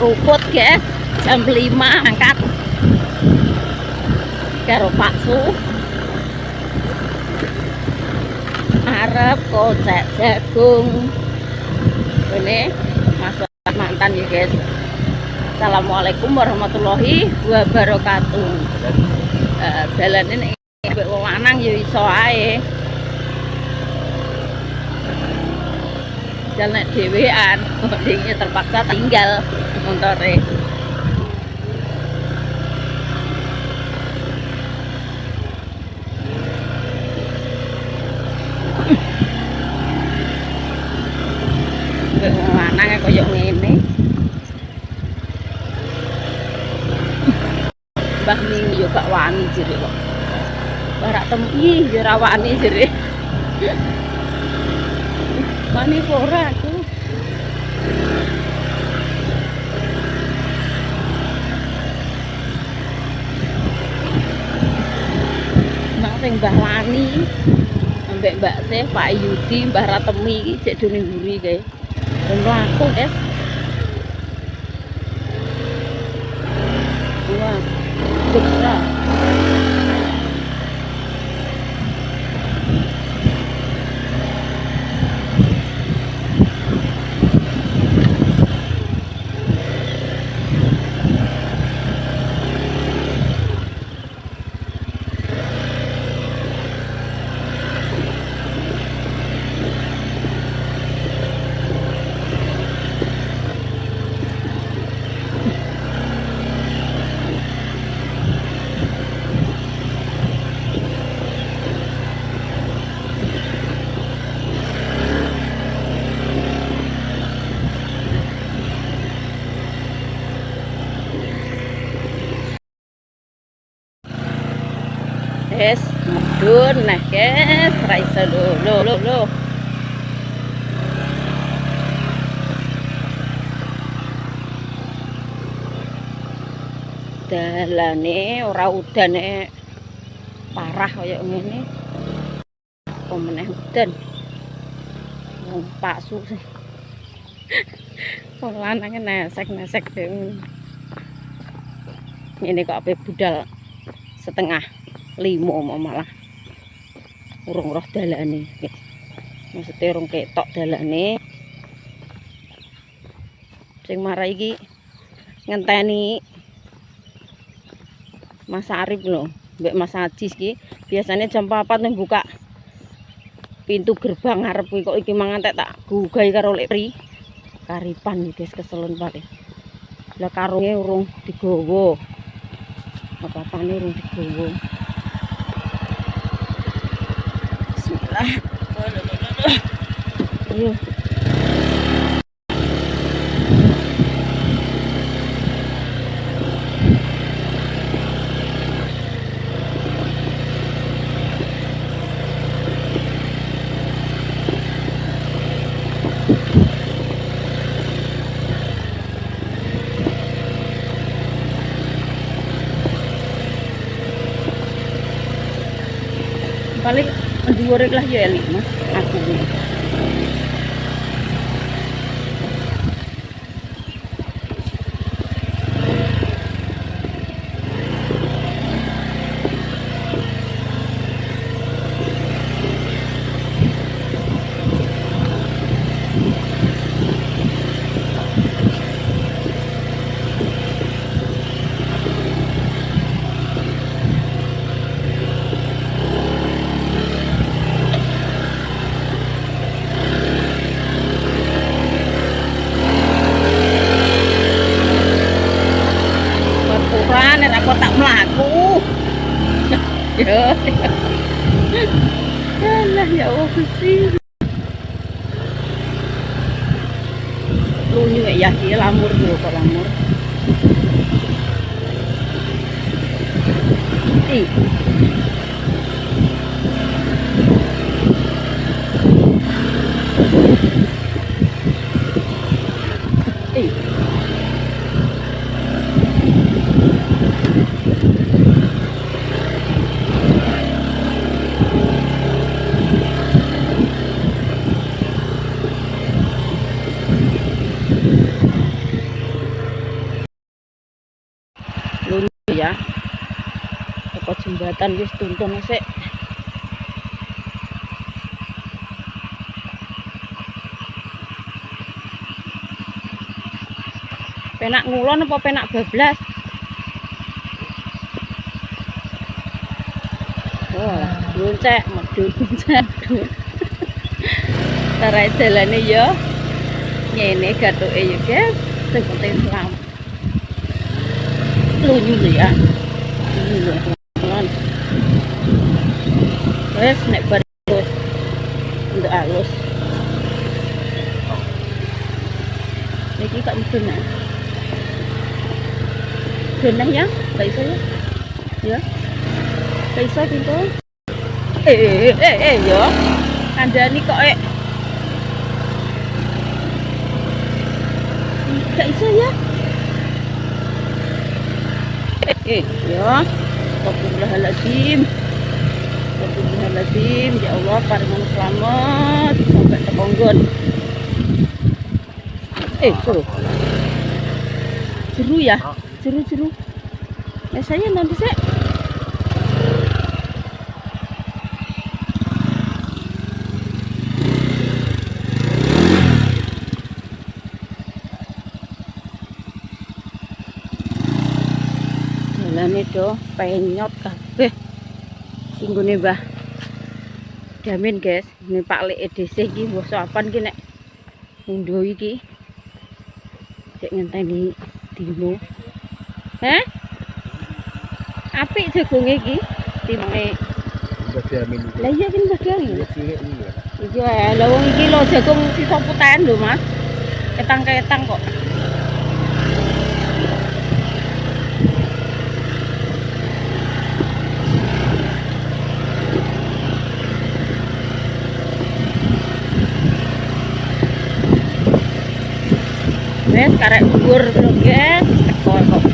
Rukut guys, jam 5 angkat karo Pak Su arep kocek jagung. Ini masuk mantan ya guys. Assalamualaikum warahmatullahi wabarakatuh. Jalan ini wong lanang ya iso ae. Jalan dhewean, dia terpaksa tinggal montore. Wong lanang koyo ngene. Mbah Ming yo gak wani jere kok. Barak tempi yo ra wani jere. Wani ora aku. Nang sing Mbah Wani ambek Mbak Seh, Pak Yudi, Mbah Ratemi iki cek dene mburi kae. Ora aku, guys. Wah, besar. Guys, mudun nah guys, ra iso lo. Dalane ora udane parah kaya ngene. Apa meneh udan. Wong Pak Su sih. Wong lanange nesek-nesek dhewe. Ini kok ape budal setengah 5 malah urung roh dalane. Maksudnya urung ketok dalane. Sing marah iki ngenteni Mas Arif lho, mbek Mas Ajis iki biasanya jam 4 nih buka pintu gerbang ngarep kok iki mangan tak gugai karo Lepri. Karipan iki guys, keselen balik. Lah karunge urung digowo. Apa-apane urung digowo. Ayo. Paling dhuwur lah ya elik Mas aku. Nek aku tak mlaku. Ya. Alah ya Allah Gusti. Lunyu ya iki lamur lho kok lamur. Ih. ya. Teko jembatan wis tuntun sik. Penak ngulon apa penak bablas? Wah, goncek medhut goncek. Tarai dalane ya. Ngene gathuke ya, guys. Sing penting selamat. Lunyu ya. Wes nek bar untuk halus. Niki tak mudun ya. Benah ya, gak iso ya. Ya. Gak iso pintu. Ya. Kandhani kok gak iso ya. Ya. Astagfirullahaladzim. Astagfirullahaladzim. Ya Allah, paringan selamat sampai teko nggon. Suruh. Jeru ya. Jeru. Saya nanti sih. Jalan itu penyot kabeh. Tinggune Mbah Damin, guys. Ini Pak Lek EDC iki mbok sopan ki nek mundur iki. Cek ngenteni dino. Apik jagonge iki timne Mbah Damin. Lah iya kan Mbah Damin. Iya, lha wong iki lho jagung sisa putahen lho, Mas. Ketang-ketang kok. Wes karek dhuwur lho, guys. Teko kok.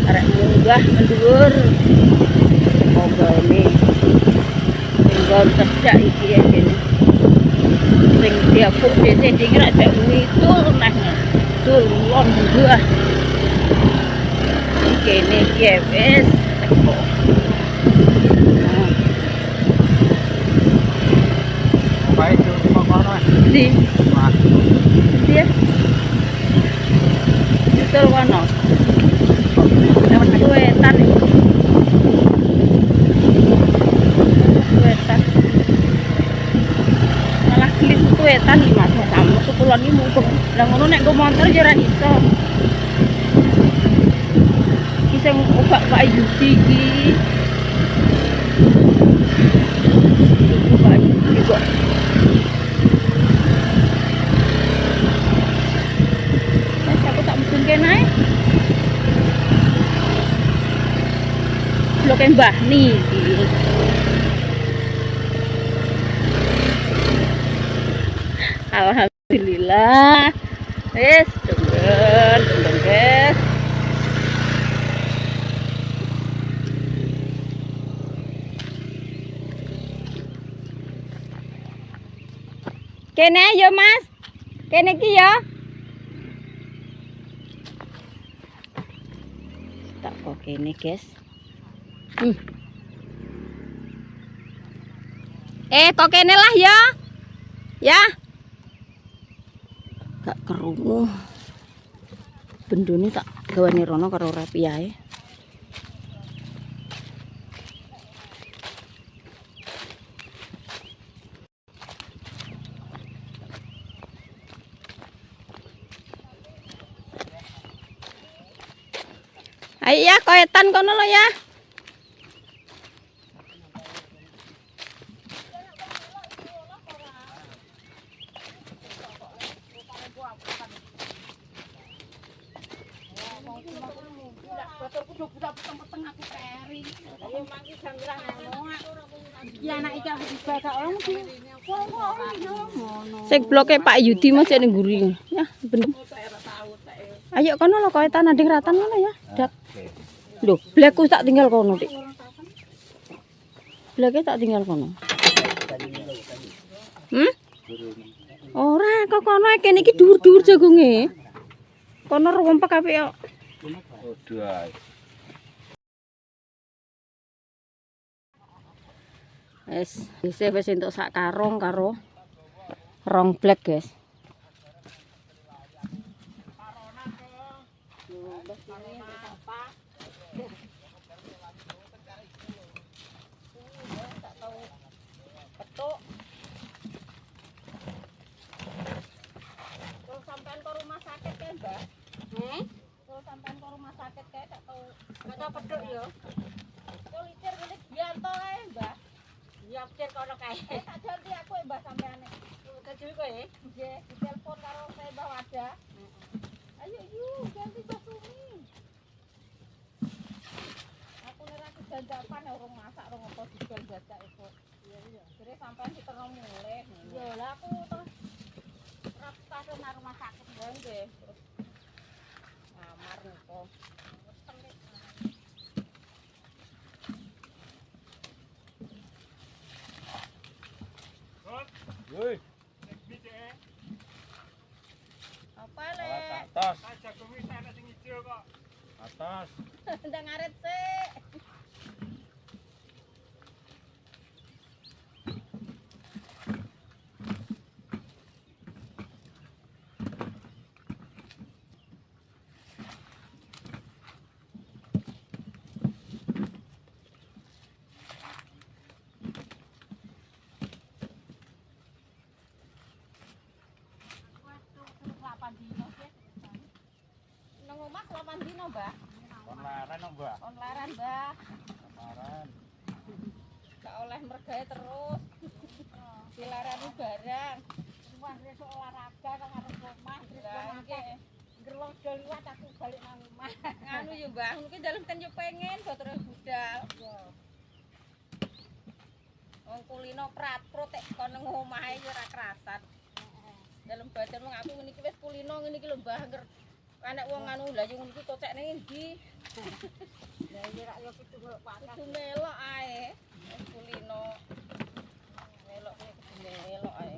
Karek munggah dhuwur. Ogone. Tinggal cedak iki ya kene. Sing diapuk dhisik dikira dak ngidul neh. Tulon munggah. Kene iki wes teko. Baik, di dia itu kono lewat wetan malah gelis wetan iki Mas sama sekulon iki mumpung lah ngono nek nggo motor ya ora iso iki sing obak Pak Yudi iki Pak Yudi kok naik blok Mbah niki alhamdulillah wis denggen guys kene yo Mas kene iki yo oke ini guys kok kene lah ya gak kerungu bendone tak gawane rono karo rapi ae ayo ya koetan kono lo ya sing bloke Pak Yudi masih ning nguri ya bener. Ayo kono lo koetan ading ratan ngono ya dak lho blekku tak tinggal kono Dik bleke tak tinggal kono ora kok kono kene iki dhuwur-dhuwur jagonge Kono rumpek apik yo. Aduh ae. Wis entuk sak karung karo rong blek, guys. Sampean ke rumah sakit kan, Mbak? Kalau sampean ke rumah sakit kayak tak tahu ada pedok ya. Kok licir ngene bianto ae, Mbak. Ya licir kono kae. Tak ganti aku Mbak sampean. Kecil kowe ya. Nggih, ditelepon karo saya Mbak Wada. Ayo yuk ganti Mbak Sumi. Aku nek janjakan urung masak urung apa dijual jajak esuk. Iya iya. Jadi sampean diterno mulih. Ya lah aku terus pas nang rumah sakit nggih. Terus ngamar niku. Woi, apa le? atas. Aja kuwi ana sing ijo kok. Atas. Ndang ngaret sik. Nang omah 8 dino, Mbak. Onlaran, Mbak. Onlaran, Mbak. Onlaran. Gak oleh mergae terus. Dilarani barang. Wah, besok olahraga nang arep omah, Lah nggih. gerlong do liwat aku balik nang omah. Anu yo, Mbak, mungkin dalem kan yo pengen boten budal. Wong kulino prat-prut tek kon nang omahe yo ora kerasan. Dalem badan wong aku ngene iki wis kulino ngene iki lho, Mbah. Anak wong anu lha yo ngono iki kocekne endi? Lah iya rak yo kudu golek pakan. Kudu melok ae. Wis kulino. Melok kudu melok ae.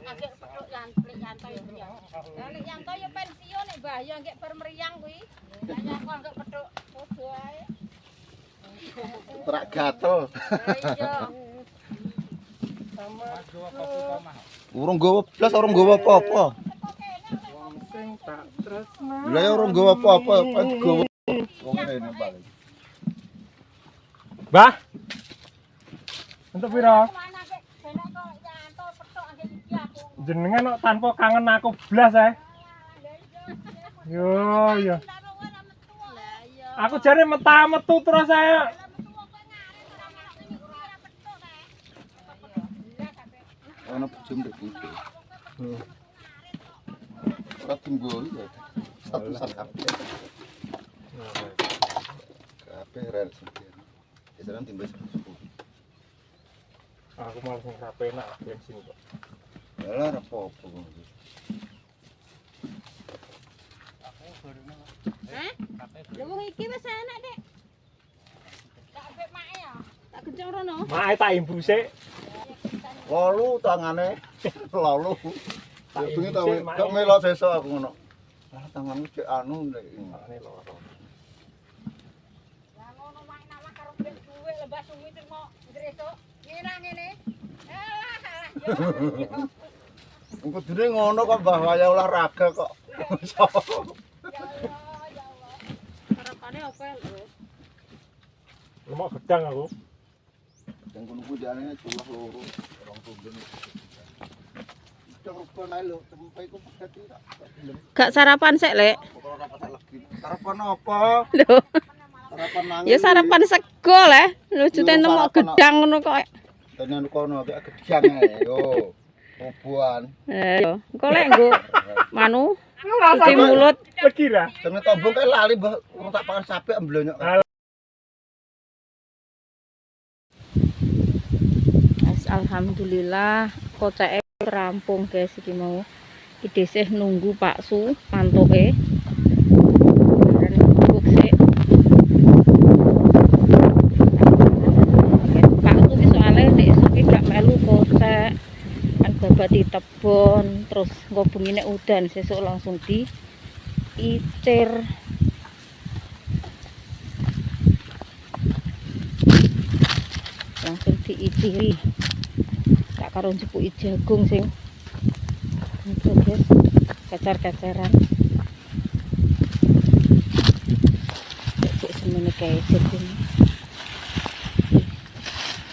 Agek pedhok Yanto yo. Lah nek Yanto yo pensiun nek Mbah yo nggih bar meriang kuwi. Lah ya aku anggap pedhok Podo ae. Terak gatel. Iya. Urung gowo blas, urung gowo apa-apa. Wong sing tak tresna. Lah ya urung gowo apa-apa, pas gowo. Wong ngene balik. Mbah. Untuk pira? mana agek benek kok Yanto pedhok agek iki aku. Jenengan kok tanpa kangen aku blas Yo yo. Lah iya. Aku jare metu terus saya. Ono jam dek iki. Ora tunggu ya. Satu kabeh. Kabeh rel sendiri. Biasanya timbal 10. Aku malah sing penak bensin kok. Lah ora apa-apa. Hah? Lha wong iki wis enak, Dik. Tak ambek mae ya. Tak gencong rono. Mae tak imbuse. Lalu tangane lalu. Tak Bengi ta imbuse, Mak. gak melok sesuk aku ngono. Ah tanganku cek anu nek. Makane loro. Lah ngono mae nawah karo ben duwe lembah suwi termo gresok. Ngene. Alah yo. Engko dene ngono kok Mbah waya olahraga kok. Ya Allah, ya Allah. Harapane apa lho? Lemok gedang aku. Yang kono kuwi jane jumlah loro, orang tumben. Cek rupane ae lho, tempe iku pegati tak gelem. Gak sarapan sik, Lek. Ora dapat lagi. Sarapan apa? Lho, Sarapan nangis. ya sarapan sego le. Lho juten nemok gedang ngono kok. Tenan kono agak gedang ae yo. Obuan. Yo, engko lek nggo manu cuci mulut. Legi ra. Jenenge tombong kae lali Mbah, wong tak pangan sabek emblonyok. guys, alhamdulillah kocake rampung guys iki mau. Iki desih nunggu Pak Su mantuke. Dan bubuk sik. Pak Su ki soalnya nek esuk iki gak melu kocek. Kan babat ditebon, terus engko bengine udan sesuk langsung di icir. Langsung diiciri tak karo njepuki jagung sing itu guys, kecer-keceran cek semene kae jagung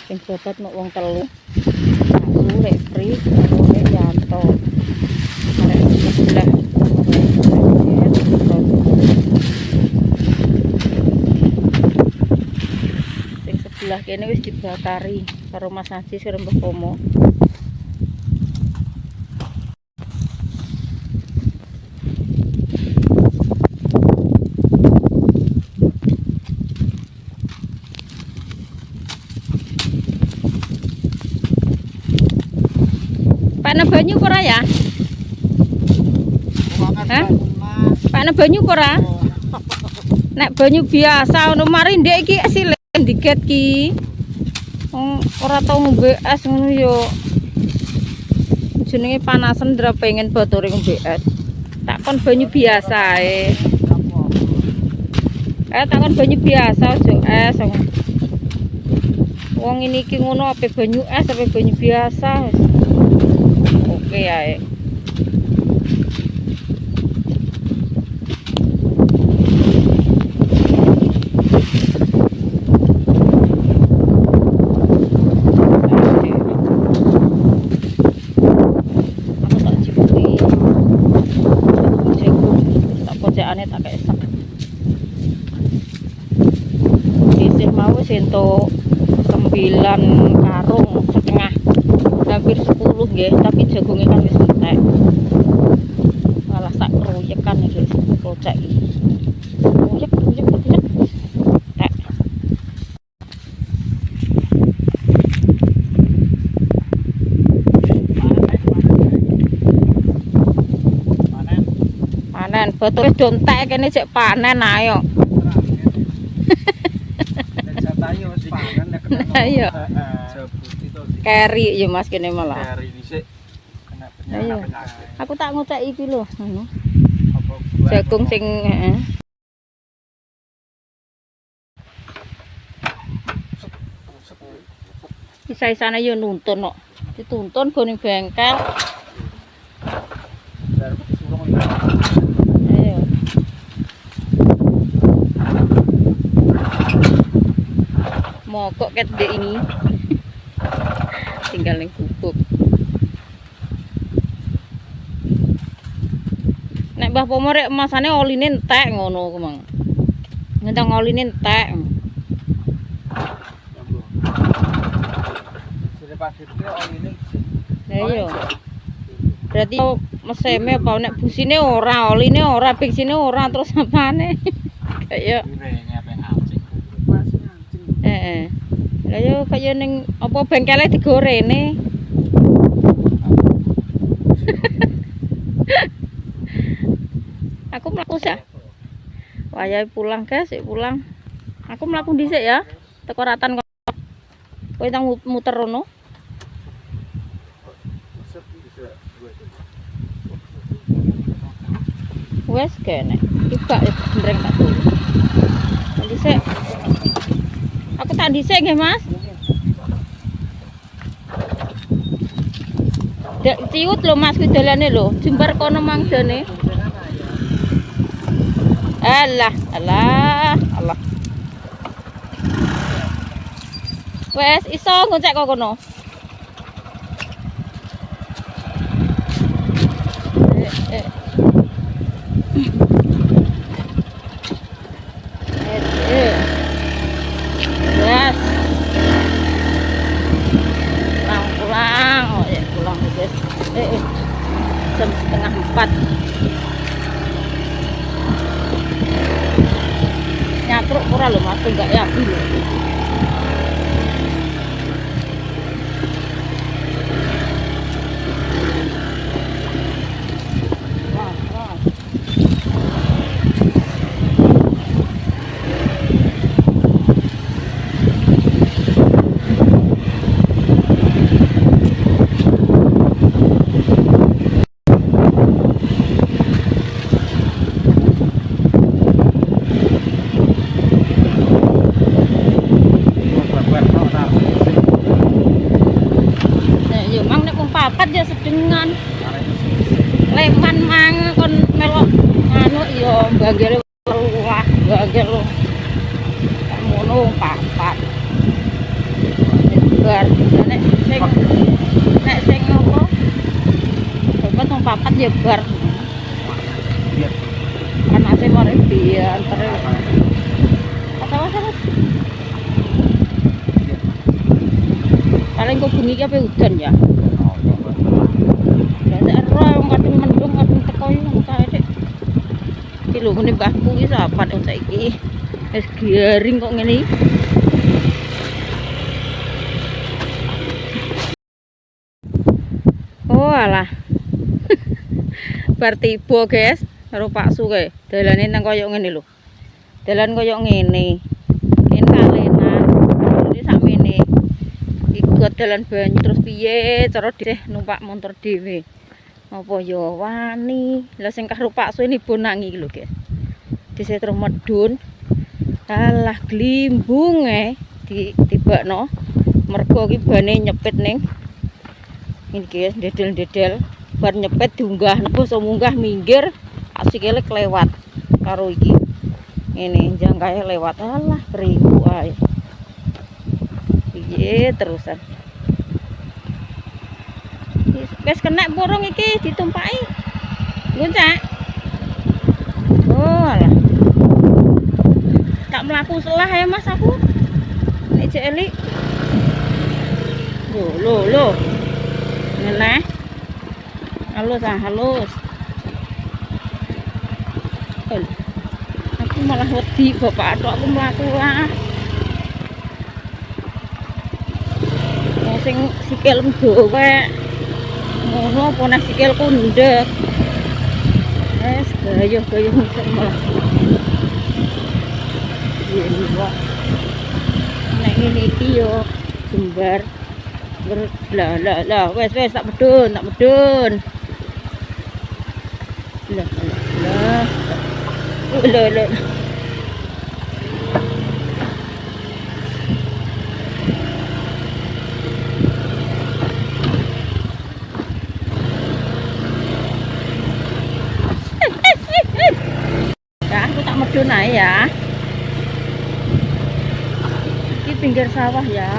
sing babat mau wong telu aku lek free karo lek Yanto arek sebelah sebelah kene wis dibakari karo Mas Najis karo Mbah Komo. Panen banyu ora ya? Hah? Panen banyu ora? Nek banyu biasa ono mari ndek iki sile diket ki. Ora tau ngombe es ngono yo. Jenenge panasan ndra pengen batore ngombe es. Takon banyu biasa ae. Takon banyu biasa ojo es. Wong ini iki ngono ape banyu es ape banyu biasa. Oke ae. Tak kesak. Isih mau entuk 9 karung setengah. Hampir 10 nggih, tapi jagungnya kan wis entek. Malah sak kroyekan iki kocek iki. Kroyek. Tak. Panen betul wis dontek kene cek panen ayo. Ayo. Keri ya Mas kene malah. Keri dhisik kena Ayo. penyakit. Aku tak ngocek iki lho, ngono. Jagung sing heeh. Sisa-sisane yo nuntun kok. Dituntun go ning bengkel. Ayo. Mogok ket dek ini. Tinggal ning bubuk. Nek Mbah Pomo rek masane oline entek ngono ku mang. Ngentang oline entek. Ayo. Berarti meseme apa nek busine ora, oline ora, bensinne ora terus apane? Kayak heeh. Lah yo kaya ning apa bengkele digorene. Aku mlaku sah. Wayahe pulang guys, pulang. Aku mlaku dhisik ya. Teko ratan kok. Kowe tang muter rono. Wes kene. Tiba ndreng tak turu. Dhisik. Aku tak dhisik nggih, Mas. Dek ciut lho Mas kuwi dalane lho. Jembar kono mangdane. Allah. Wes iso ngocek kok kono. Yes. Pulang. Oh ya pulang guys. Jam 3:30. Nyatruk ora lho Mas, enggak yakin lho. papat ya sedengan. Leman mang kon melok anu ya banggel luah, banggel lu. Ngono papat. Bar nek sing apa? Dapat wong papat ya bar. Anake mari biyen terus. Apa-apa. Paling kok bengi ki ape udan ya. Nek ero wong kadung mendung kadung teko iki kae Dik. Iki lho ngene mbahku iki sapat wong saiki. Wis garing kok ngene iki. Oh alah. Bar tiba, guys, karo Pak Su kae. Dalane nang koyo ngene lho. Dalan koyo ngene. Kene kalenan. Ini sakmene. Iku dalan banyu terus piye cara dhisih numpak motor dhewe. Apa ya wani. Lah sing karo Pak Su ini bonangi iki lho, guys. Dhisih terus medun. Alah glimbung ditibakno. Mergo ki bane nyepit ning ini guys, dedel-dedel bar nyepet diunggah nego so munggah minggir asikele kelewat karo iki ini jangkae lewat alah priwu ae piye terusan wis kena borong iki ditumpaki nguncak oh alah tak mlaku selah ya Mas aku nek jek elik lho Ngelah. Halus halus. Aku malah wedi bapak atuk aku mlaku lah. Wong sing sikil mdowe. Ngono apa nek sikilku ndek. Wes gayuh-gayuh mesti malah. Yen wae. Nek ngene iki yo jembar lah wes tak medun lah ya aku tak medun ae ya ini pinggir sawah ya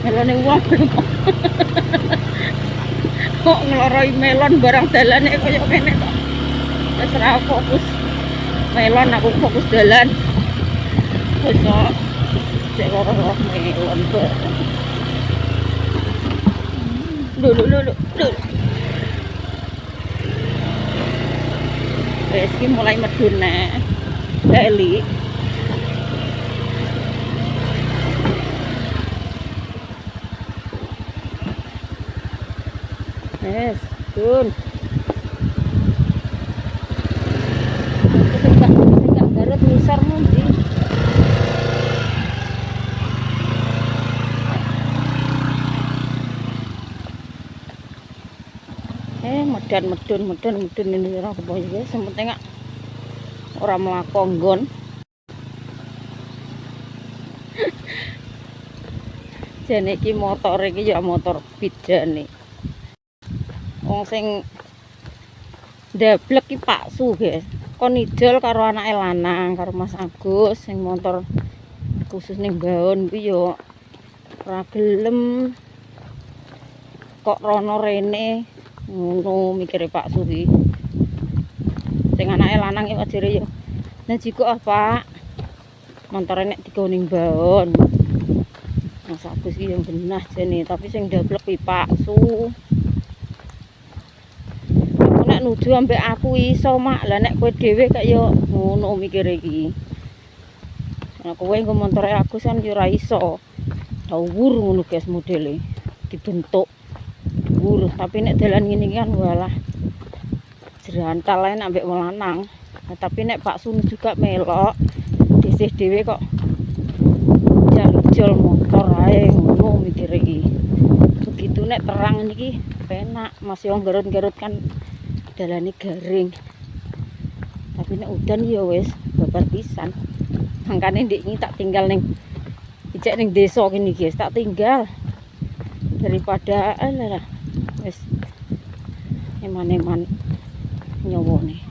melon wong kok ngloroi melon barang dalane kaya kene kok wis ora fokus melon aku fokus dalan wis kok cek loro melon lho wis iki mulai medun nek Eli yes, dun. Enggak garut misar mundi. Medun ini ora apa ya, sing penting ora mlakonggon. Jane iki motor iki ya motor bidane. Wong sing ndablek ki Pak Su, guys. Kon idol karo anake lanang, karo Mas Agus sing motor khusus ning Baon kuwi yo ora gelem kok rono rene ngono mikire Pak Su ki. Sing anake lanang iki ajare yo. Nah jiko apa? Montore nek digawe ning Baon. Mas Agus ki yo benah jane, tapi sing ndablek ki Pak Su. Nek nuju ambek aku iso mak lah nek kowe dhewe kaya yo ngono mikire iki. Nek kowe nggo montore aku kan yo ora iso. Dhuwur ngono guys modele dibentuk dhuwur tapi nek dalan ngene kan walah jerantal ae ambek wong lanang. Nah, tapi nek Pak Su juga melok disih dhewe kok jal motor ae ngono mikire iki. Begitu nek terang niki penak masih wong garut-garut kan dalane garing. Tapi nek udan ya wis babar pisan. Makane ndek iki tak tinggal ning ijek ning desa kene guys, tak tinggal daripada alah wis eman-eman nyowone.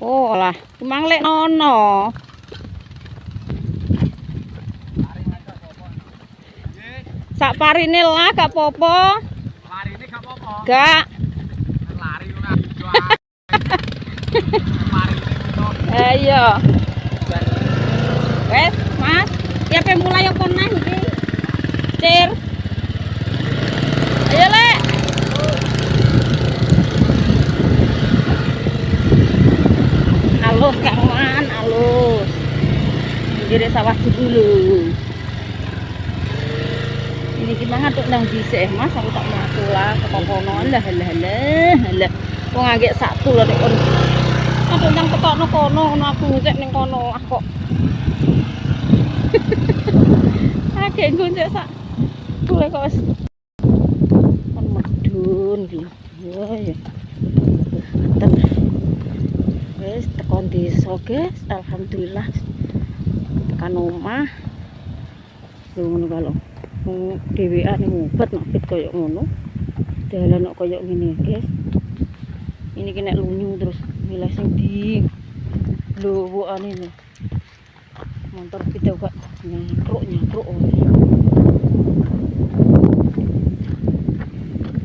Oh lah, emang lek ono. Sak parine lah gak apa-apa. Larine gak apa-apa. Gak. Lari ora iso. Marine itu. Ayo. Wes, Mas. Siapa yang mulai kon nang iki? Cir. Ayo, Lek. Alus Kang Man, alus. Pinggir sawah dulu. Ini gimana tuh nang dhisik Mas, aku tak masuk lah ke kono. Lah. Wong anggek satu lho nek kon. Aku nang ketokno kono, aku ngecek ning kono ah kok. Akeh ngecek sak. Boleh kok wis. Kon medun iki. Yo ya. Ten. Wis tekan desa, guys. Alhamdulillah. Tekan omah. Lho ngono kalau. Dhewean ngumpet mapit koyo ngono. Dalan kok koyo ngene, guys. Ini kena lunyu terus milih sing di lowokane nih. Motor kita kok nyakruk.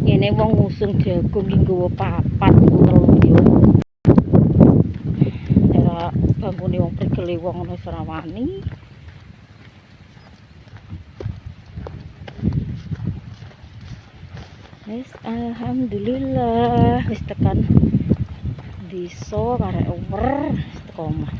Ini wong ngusung jagung iki nggawa papat telung yo. Era banggune wong prigele wong ana Sarawani. Wis alhamdulillah wis tekan desa karek over wis teko omah.